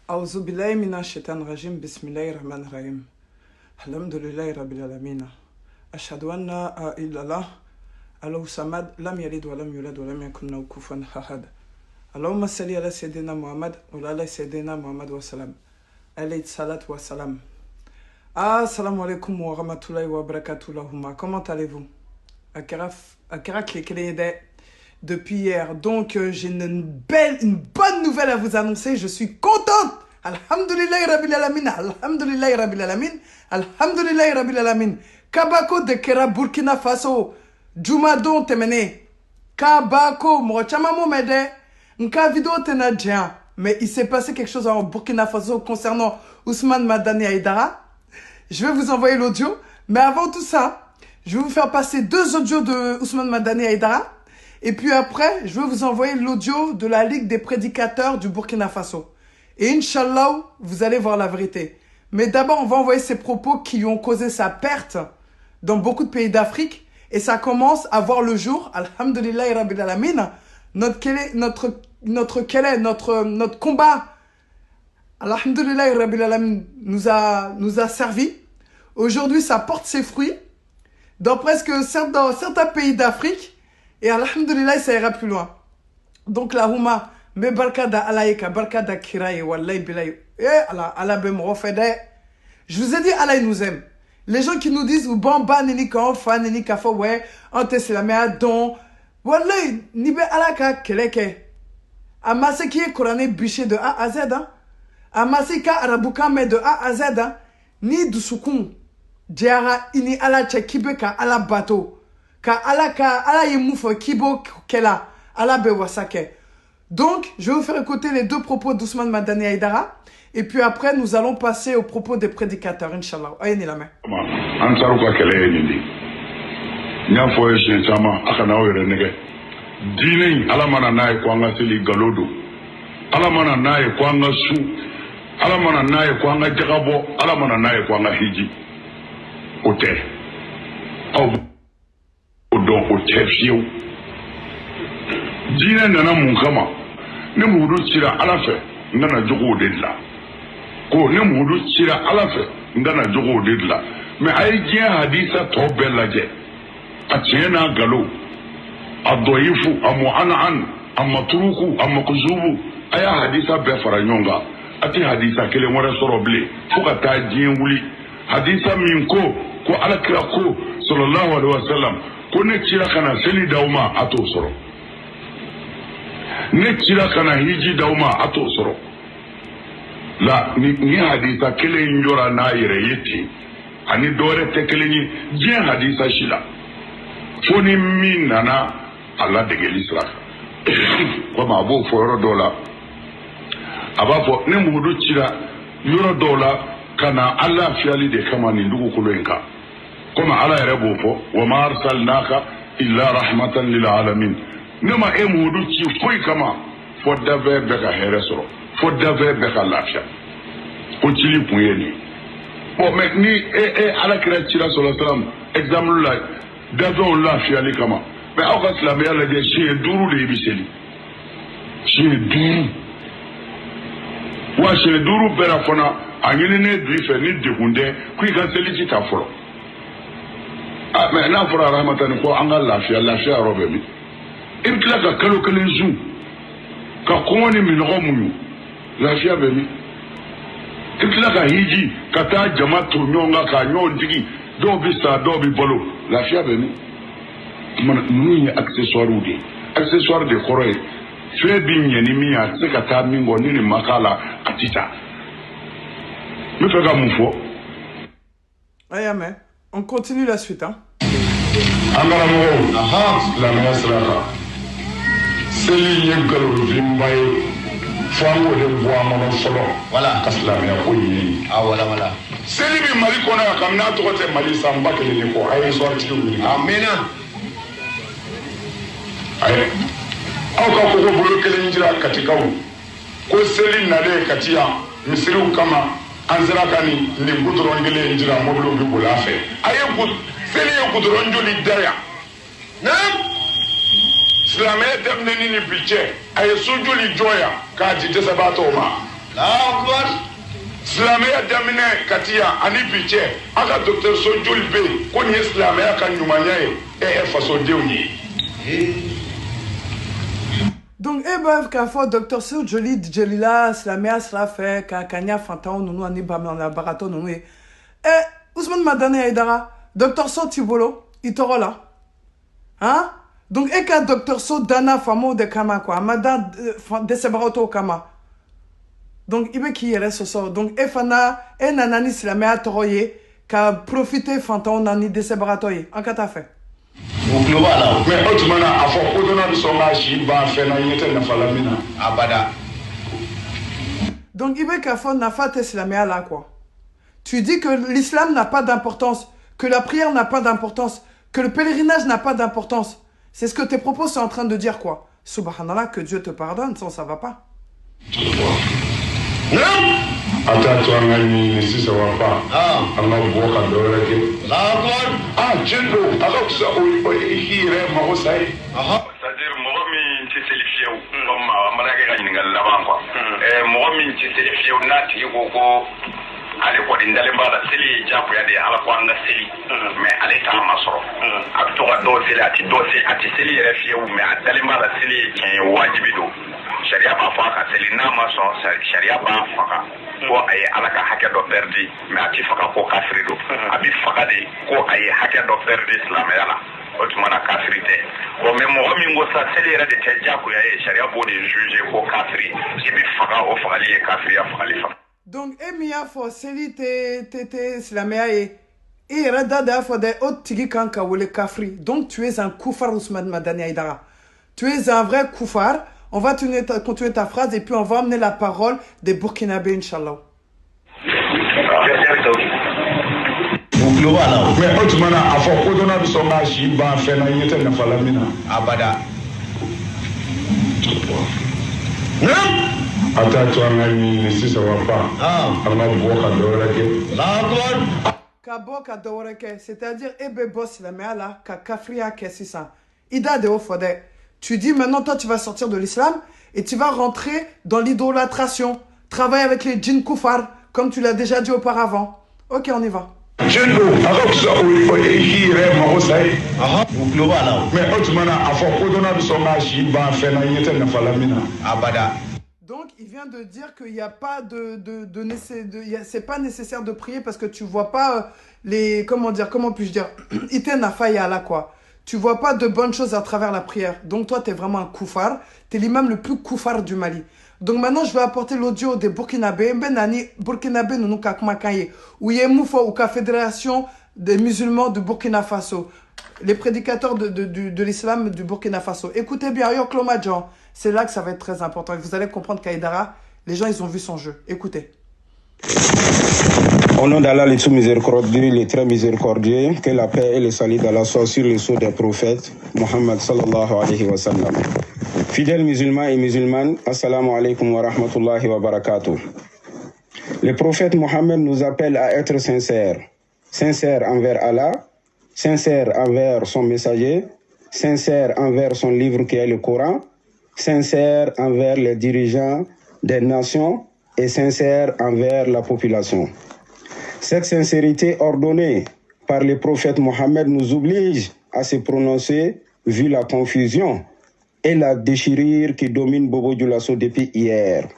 أعوذ بالله من الشيطان الرجيم بسم الله الرحمن الرحيم الحمد لله رب العالمين أشهد أن لا إله إلا الله الله الصمد لم يلد ولم يولد ولم يكن له كفوا أحد اللهم صل على سيدنا محمد وعلى سيدنا محمد وسلم عليه الصلاة والسلام. Assalamu alaikum wa rahmatullahi wa barakatuh. Comment allez-vous? Akira Klekelede depuis hier. Donc j'ai une bonne nouvelle à vous annoncer. Je suis contente. Alhamdulillahi Rabbil Alamin. Alhamdulillahi Rabbil Alamin. Alhamdulillahi Rabbil Alamin. Kabako de Kera Burkina Faso. Jumadon temene. Kabako Mrochama Mede. Nka vidéo tenadjian. Mais il s'est passé quelque chose en Burkina Faso concernant Ousmane Madani Aïdara. Je vais vous envoyer l'audio. Mais avant tout ça, je vais vous faire passer 2 audios de Ousmane Madani Aïdara. Et puis après, je vais vous envoyer l'audio de la Ligue des prédicateurs du Burkina Faso. Et Inch'Allah, vous allez voir la vérité. Mais d'abord, on va envoyer ces propos qui ont causé sa perte dans beaucoup de pays d'Afrique. Et ça commence à voir le jour. Alhamdulillahi Rabbil Alamin. Notre combat. Alhamdulillahi Rabbil Alamin nous a servi. Aujourd'hui, ça porte ses fruits dans certains pays d'Afrique. Et alhamdulillah, ça ira plus loin. Donc la Houma, me barkada alaïka, barkada kiraye, wallahi bilaye. Allah bem rofede. Je vous ai dit, Allah nous aime. Les gens qui nous disent, ou bamba, nini ka fa, nini ka fa, ouais, ante c'est la mea don. Wallahi, nibe alaka keleke. Amase qui est corané bûché de A à Z, hein. Amase ka arabuka me de A à Z, hein. Ni du soukoun. Diara ini ala chekibe ka ala bateau. Ka ala yemoufo kibo kela ala bewasake. Donc, je vais vous faire écouter les 2 propos d'Ousmane Madani Aïdara. Et puis après, nous allons passer aux propos des prédicateurs, Inch'Allah. Ayez la main. Ansaruka kele nindi. Nyafo yeshe chama akana oyere nege. Dini alamana nae kwanga sili galodo. Alamana nae kwanga su. Alamana nae kwanga jagabo. Alamana nae kwanga hiji. Ote. Don o tefiyo dina nana mun kama ne mudu cira ala fɛ ngana jogo de la ko ne mudu cira ala fɛ ngana jogo de la mais ay diɲɛ hadisa tɔ bɛɛ lajɛ a tiɲɛ n'a galo a dɔyifu a mu'ana'an a maturuku a makuzubu a y'a hadisa bɛɛ fara ɲɔgɔn kan a tɛ hadisa kelen wɛrɛ sɔrɔ bilen fo ka taa diɲɛ wuli hadisa min ko alakira ko sallallahu alaihi wasallam ko ne cira kana seli dauma ato soro ne cira kana hiji dauma ato soro la ni hadisa kelen njora na yere yeti ani dore te kelen je hadisa shila foni min nana alla de gelisra ko ma bo foro dola aba fo ne mudu cira yoro dola kana alla fiali de kama ni ndugu kulenka كما على ربوفو وما أرسلناك إلا رحمة للعالمين نما إمودو تشوي كما فدافع بك هرسرو فدافع بك لافيا كنتلي بويني ومكني على كلا تشيلا صلى الله عليه وسلم example la دافع لافيا لي كما mais أو كسلام يلا دي شيء دورو لي بيسلي شيء دورو وشيء دورو برافونا أنيني ندري فني دكونده كوي كسلي تافرو mais n'a fɔra rahmatan ko an ka lafiya yɔrɔ bɛ min i bɛ tila ka kalo kelen zu ka kɔngɔ ni minɔgɔ muɲu lafiya bɛ min i bɛ tila ka hiji ka taa jama to ɲɔgɔn kan k'a ɲɔgɔn digi dɔw bɛ sa dɔw bɛ balo lafiya bɛ min ninnu ye accessoires de ye accessoire de kɔrɔ ye fɛn bɛ ɲɛ ni min ye a tɛ se ka taa min kɔ ni nin ma k'a la a tɛ taa n bɛ fɛ ka mun fɔ. Ayamɛ. On continue la suite, hein. Angaramou, la Nasraka. Seli Yegalo Vimbaye, Fango de Bois Solo. Voilà. Kaslamia Oyi. Ah, voilà. Seli Malikona, Kamna Tote Malisa Mbakele, for I sorti. Amena. Aye. Auka Koko Bulukelinjira Katikau. Ko Seli Nade Katia, Misiru Kama. Anzirakani ni gudurongele njira mobilo bi bulafe aye gud seli guduronjo ni daya nam islamé dem ni biche aye sujuli joya ka jite sabato ma silamɛya daminɛ ka ti yan ani bi cɛ an ka dɔgɔtɔrɔso joli bɛ yen ko nin ye silamɛya ka ɲumanya ye fasodenw ye. Donc, bah, k'a fɔ Dr. So Joli Jelila, silamɛya sira fɛ, ka ɲa fantanw ninnu ani banabagatɔ ninnu ye. Ousmane Madani Aïdara, Dr. So t'i bolo, i tɔgɔ la. Hein? Donc, ka Dr. So dana famow de kama, quoi. Amada dɛsɛbagatɔw kama. Donc, i bɛ k'i yɛrɛ sɔsɔ. Donc, fana, nana ni silamɛya tɔgɔ ye, ka profiter fantanw na ni dɛsɛbagatɔ ye. An ka taa fɛ. Mais o tuma na a fɔ ko dɔnna bɛ sɔn k'a si ban fɛn na ɲɛ tɛ nafa la min na abada. Donc, il veut qu'à fond nafa te silamɛya la, quoi. Tu dis que l'islam n'a pas d'importance, que la prière n'a pas d'importance, que le pèlerinage n'a pas d'importance. C'est ce que tes propos sont en train de dire, quoi. Subhanallah, que Dieu te pardonne, ça va pas. Attends, tu as mis ici, ça va pas. Allah voit qu'à dehors, Jendo, alors que ça, il est mort, ça y est. C'est-à-dire, moi, je suis fier, comme Malaka Ganingal là-bas, quoi. Moi, je suis fier, Nati, Gogo, allez, quoi, d'Indalembala, Seli, Japuade, à la fois, Seli, mais allez, t'as ma soro. Actora dossier, à ti dossier, à ti Seli, fier, mais à Dalembala, Seli, qui est Wajibido. Sharia ba faka Seli, nama son, Sharia ba faka. Ko aye alaka hake do perdi mais ati faka ko kafiri do abi faka de ko aye hake do perdi islamaya la o tumana kafirite ko mais mo mi ngo sa selera de te jako ya sharia bo de juger ko kafiri ibi faka o fali e kafiri ya khalifa. Donc emiya fo seli te islamaya e rada da fo de otigi kanka wole kafiri. Donc tu es un koufar Ousmane Madani Aïdara. Tu es un vrai koufar. On va continuer ta phrase et puis on va emmener la parole des Burkinabés, Inch'Allah. Mais autrement, à fond, on a besoin de s'engager, on va faire un yéten de falamina. Abada. Attends, tu as mis ici, ça va pas. On a besoin Kaboka Daworeke, c'est-à-dire Ebe Boss la Meala, Kakafria Kessisa. Ida de Ofode. Tu dis maintenant, toi, tu vas sortir de l'islam et tu vas rentrer dans l'idolâtration. Travaille avec les djinns koufars, comme tu l'as déjà dit auparavant. Ok, on y va. Donc, il vient de dire qu'il n'y a pas c'est pas nécessaire de prier parce que tu vois pas les, comment puis-je dire, itenafaya là, quoi. Tu vois pas de bonnes choses à travers la prière. Donc toi, tu es vraiment un koufar. Tu es l'imam le plus koufar du Mali. Donc maintenant, je vais apporter l'audio des Burkinabés. Benani, Burkinabé, nous kakmakaye. Ou Yemoufo, ou la Fédération des musulmans de Burkina Faso. Les prédicateurs de l'islam du Burkina Faso. Écoutez bien, Yoklomadjan. C'est là que ça va être très important. Et vous allez comprendre qu'Aïdara, les gens, ils ont vu son jeu. Écoutez. Au nom d'Allah, le tout miséricordieux, le très miséricordieux, que la paix et le salut d'Allah soient sur le sceau des prophètes, Muhammad sallallahu alayhi wa sallam. Fidèles musulmans et musulmanes, assalamu alaikum wa rahmatullahi wa barakatuh. Le prophète Muhammad nous appelle à être sincères. Sincères envers Allah, sincères envers son messager, sincères envers son livre qui est le Coran, sincères envers les dirigeants des nations et sincères envers la population. Cette sincérité ordonnée par le prophète Mohammed nous oblige à se prononcer vu la confusion et la déchirure qui domine Bobo Dioulasso depuis hier.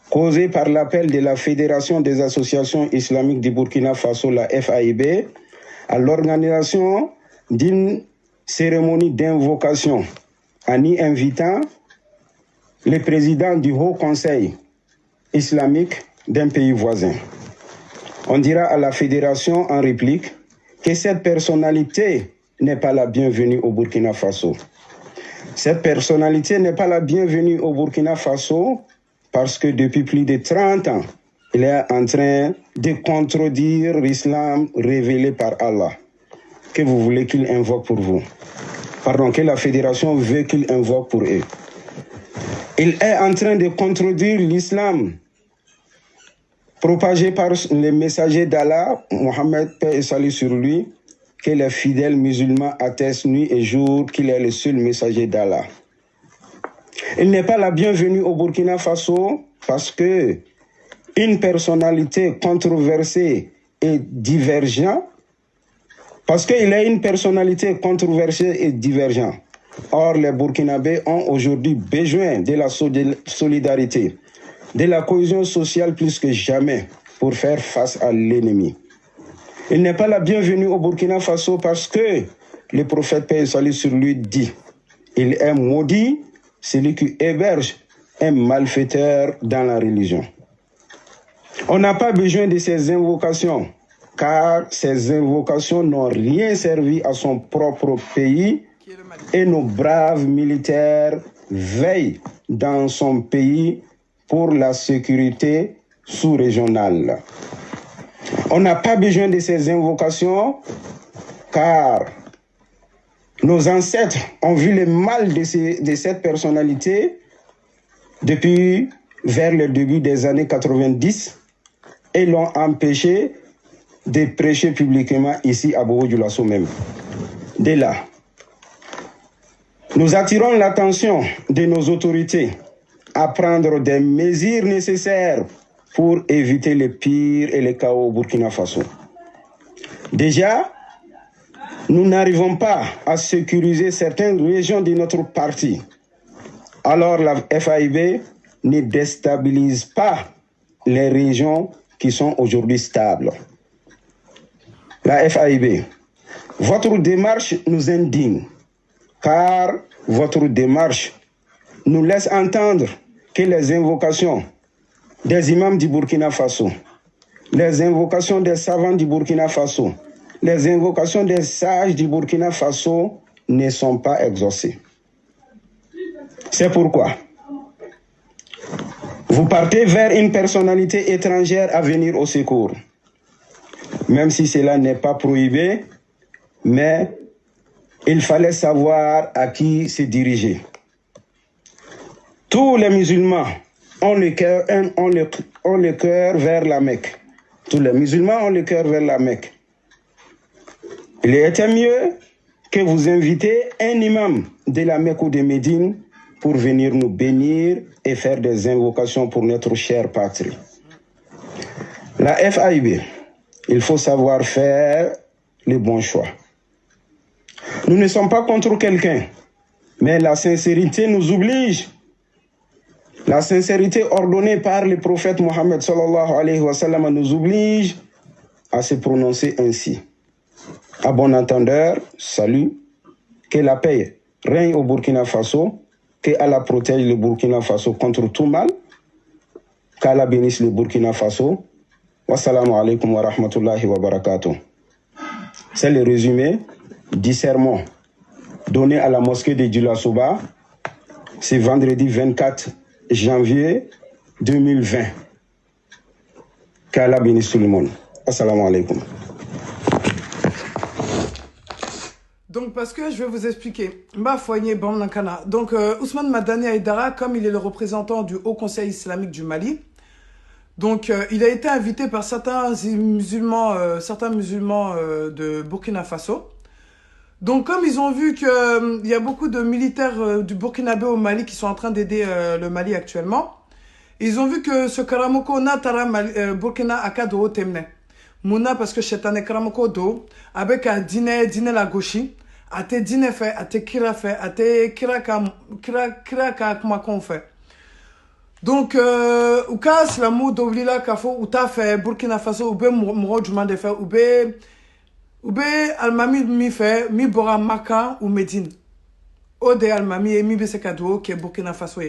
Causée par l'appel de la Fédération des associations islamiques du Burkina Faso, la FAIB, à l'organisation d'une cérémonie d'invocation en y invitant le président du Haut Conseil islamique d'un pays voisin. On dira à la fédération en réplique que cette personnalité n'est pas la bienvenue au Burkina Faso. Cette personnalité n'est pas la bienvenue au Burkina Faso parce que depuis plus de 30 ans, il est en train de contredire l'islam révélé par Allah. Que vous voulez qu'il invoque pour vous? Pardon, que la fédération veut qu'il invoque pour eux. Il est en train de contredire l'islam propagé par les messagers d'Allah, Mohammed, paix et salut sur lui, que les fidèles musulmans attestent nuit et jour qu'il est le seul messager d'Allah. Il n'est pas la bienvenue au Burkina Faso parce que une personnalité controversée et divergente, parce qu'il a une personnalité controversée et divergente. Or, les Burkinabés ont aujourd'hui besoin de la solidarité, de la cohésion sociale plus que jamais pour faire face à l'ennemi. Il n'est pas la bienvenue au Burkina Faso parce que le prophète paix et salut sur lui dit « Il est maudit celui qui héberge un malfaiteur dans la religion ». On n'a pas besoin de ces invocations, car ces invocations n'ont rien servi à son propre pays et nos braves militaires veillent dans son pays pour la sécurité sous-régionale. On n'a pas besoin de ces invocations, car nos ancêtres ont vu le mal de cette personnalité depuis vers le début des années 90 et l'ont empêché de prêcher publiquement ici à Bobo-Dioulasso même. Dès là, nous attirons l'attention de nos autorités à prendre des mesures nécessaires pour éviter le pire et le chaos au Burkina Faso. Déjà, nous n'arrivons pas à sécuriser certaines régions de notre parti. Alors la FAIB ne déstabilise pas les régions qui sont aujourd'hui stables. La FAIB, votre démarche nous indigne, car votre démarche nous laisse entendre que les invocations des imams du Burkina Faso, les invocations des savants du Burkina Faso, les invocations des sages du Burkina Faso ne sont pas exaucées. C'est pourquoi vous partez vers une personnalité étrangère à venir au secours. Même si cela n'est pas prohibé, mais il fallait savoir à qui se diriger. Tous les musulmans ont le cœur vers la Mecque. Tous les musulmans ont le cœur vers la Mecque. Il était mieux que vous invitez un imam de la Mecque ou de Médine pour venir nous bénir et faire des invocations pour notre chère patrie. La FAIB, il faut savoir faire les bons choix. Nous ne sommes pas contre quelqu'un, mais la sincérité nous oblige. La sincérité ordonnée par le prophète Mohammed sallallahu alayhi wa sallam nous oblige à se prononcer ainsi. À bon entendeur, salut, que la paix règne au Burkina Faso, que Allah protège le Burkina Faso contre tout mal, qu'Allah bénisse le Burkina Faso. Wassalamu alaikum wa rahmatullahi wa barakatuh. C'est le résumé du sermon donné à la mosquée de Dioulasso-Ba, c'est vendredi 24 janvier 2020. Qu'Allah bénisse tout le monde. Assalamu alaikum. Donc, parce que je vais vous expliquer. Donc, Ousmane Madani Aïdara, comme il est le représentant du Haut Conseil islamique du Mali, donc il a été invité par certains musulmans de Burkina Faso. Donc, comme ils ont vu qu'il y a beaucoup de militaires du Burkinabé au Mali qui sont en train d'aider le Mali actuellement, ils ont vu que ce Karamoko Natara Burkina Akado Temne. Mouna parce que Chetane Karamoko Do, avec un dîner la gauchie, a te dîner fait, a te kira fait, a te kira fait. Donc, ou cas la mot d'oblila kafo, ou ta fait Burkina Faso, ou be moro du monde fait, ou be almami mi fait, mi bora maka ou Médine. Ode almami et mi be sekado qui est Burkina Faso.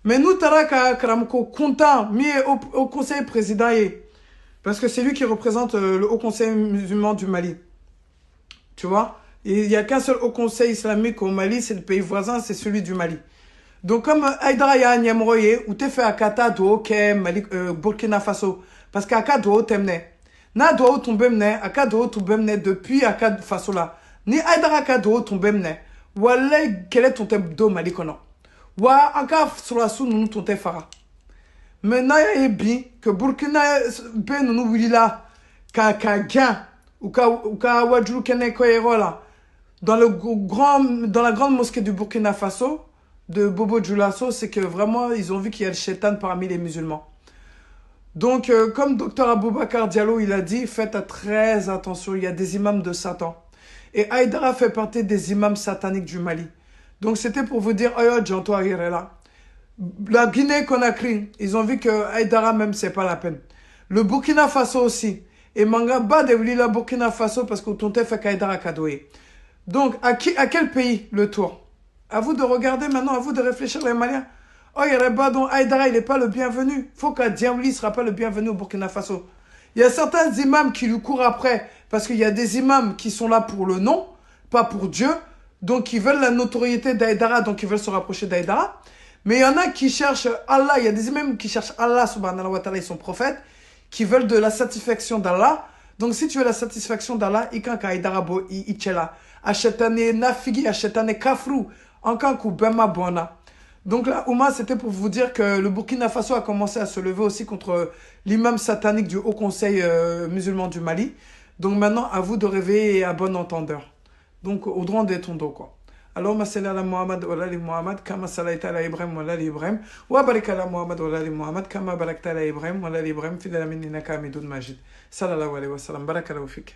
Mais nous, Taraka Karamoko, content, mi au conseil président, parce que c'est lui qui représente le Haut Conseil musulman du Mali. Tu vois? Il n'y a qu'un seul Haut Conseil islamique au Mali, c'est le pays voisin, c'est celui du Mali. Donc, comme Aïdara ya Nyamroye, ou te fait Akata do ke Mali Burkina Faso, parce qu'Aka do temne. Na do tombemne, Aka do tombemne depuis Aka Faso là. Ni Aïdara Aka do tombemne. Walay quel est ton thème do Mali kono. Wa Aka sur la sou nous ton thème fara. Maintenant, il y a bien que Burkina ben nous là ka gain ou ka wadjou kene koyerola dans la grande mosquée du Burkina Faso de Bobo Dioulasso, c'est que vraiment ils ont vu qu'il y a le shaitan parmi les musulmans. Donc, comme Dr Aboubakar Diallo, il a dit, faites très attention, il y a des imams de Satan. Et Haïdara fait partie des imams sataniques du Mali. Donc, c'était pour vous dire, oh, Djanto là. La Guinée-Conakry, ils ont vu que Haïdara même, c'est pas la peine. Le Burkina Faso aussi. Et Manga Ba de la Burkina Faso parce que Tonté fait qu'Haïdara Kadoué. Donc, à quel pays le tour? À vous de regarder maintenant, à vous de réfléchir les Maliens. Oh, il y a pas donc Haïdara, il n'est pas le bienvenu. Faut qu'à Diaouli ne sera pas le bienvenu au Burkina Faso. Il y a certains imams qui lui courent après, parce qu'il y a des imams qui sont là pour le nom, pas pour Dieu, donc ils veulent la notoriété d'Haïdara, donc ils veulent se rapprocher d'Haïdara. Mais il y en a qui cherchent Allah, il y a des imams qui cherchent Allah, subhanahu wa ta'ala, ils sont prophètes, qui veulent de la satisfaction d'Allah. Donc si tu veux la satisfaction d'Allah, ikan ka Haïdara bo ichela. Achetane nafigi, achetane kafrou, enkan ku bema bona. Donc là, Ouma, c'était pour vous dire que le Burkina Faso a commencé à se lever aussi contre l'imam satanique du Haut Conseil musulman du Mali. Donc maintenant, à vous de rêver et à bon entendeur. Donc au droit des tondos, quoi. Allahumma salli ala Muhammad wa ala Muhammad kama sallaita ala Ibrahim wa ala Ibrahim wa barik ala Muhammad wa ala Muhammad kama barakta ala Ibrahim wa ala Ibrahim fil alamin innaka Hamidun Majid. Sallallahu alayhi wa sallam. Barakallahu fik.